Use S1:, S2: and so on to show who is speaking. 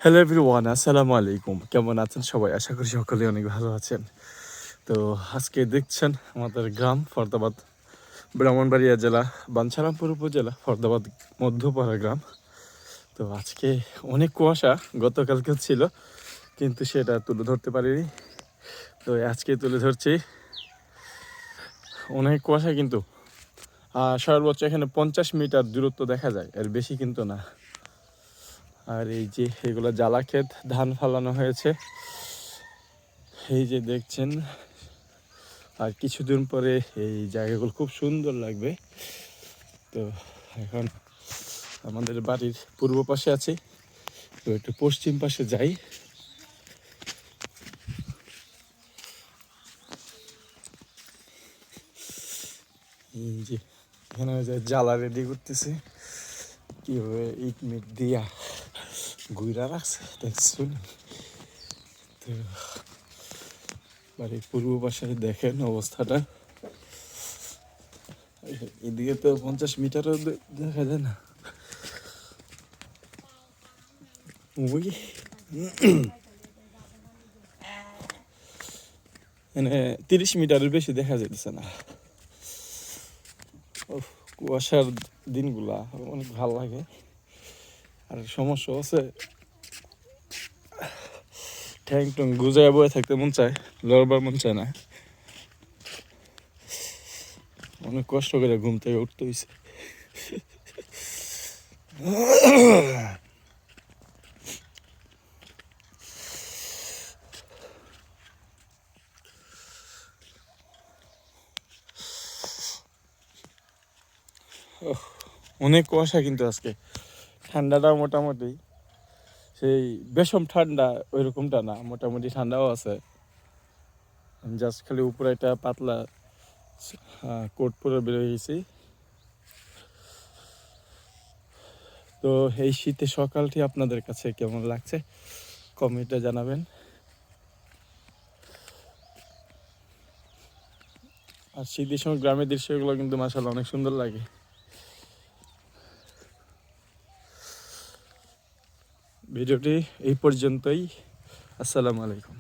S1: Hello everyone, আসসালামু আলাইকুম। কেমন আছেন সবাই? আশা করি সকলে অনেক ভালো আছেন। তো আজকে দেখছেন আমাদের গ্রাম ফরদাবাদ, ব্রাহ্মণবাড়িয়া জেলা, বাঞ্ছারামপুর উপজেলা, ফরদাবাদ মধ্যপাড়া গ্রাম। তো আজকে অনেক কুয়াশা, গতকালকেও ছিল কিন্তু সেটা তুলে ধরতে পারিনি। তো আজকে তুলে ধরছি। অনেক কুয়াশা কিন্তু সর্বোচ্চ এখানে 50 মিটার দূরত্ব দেখা যায়, এর বেশি কিন্তু না। আর এই যে এগুলো জ্বালা ক্ষেত, ধান ফালানো হয়েছে, এই যে দেখছেন। আর কিছুদিন পরে এই জায়গাগুলো খুব সুন্দর লাগবে। তো এখন আমাদের বাড়ির পূর্ব পাশে আছি, তো একটু পশ্চিম পাশে যাই। এই যে এখানে যে জ্বালা রেডি করতেছে, কীভাবে ইট মিট দিয়া ঘুরা রাখছে দেখছুন। তো বাড়ির পূর্ব পাশে দেখেন অবস্থাটা। এদিকে তো 50 মিটারও দেখা যায় না। ওই মানে 30 মিটারের বেশি দেখা যাইতেছে না। কুয়াশার দিনগুলা অনেক ভালো লাগে। আর সমস্যা আছে, ঠ্যাং ট্যাং গুজায় বয়ে থাকতে মন চায়, লড়বার মন চায় না। অনেক কষ্ট করে ঘুম থেকে উঠতে হয়েছে। অনেক কুয়াশা কিন্তু আজকে। ঠান্ডাটা মোটামুটি সেই বেশম ঠান্ডা ওই রকমটা না, মোটামুটি ঠান্ডাও আছে। জাস্ট খালি উপরে একটা পাতলা কোট পরে বেরোয় গেছি। তো এই শীতের সকালটি আপনাদের কাছে কেমন লাগছে কমেন্টে জানাবেন। আর শীতের সময় গ্রামের দৃশ্যগুলো কিন্তু মাশাআল্লাহ অনেক সুন্দর লাগে। ভিডিওটি এই পর্যন্তই। আসসালামু আলাইকুম।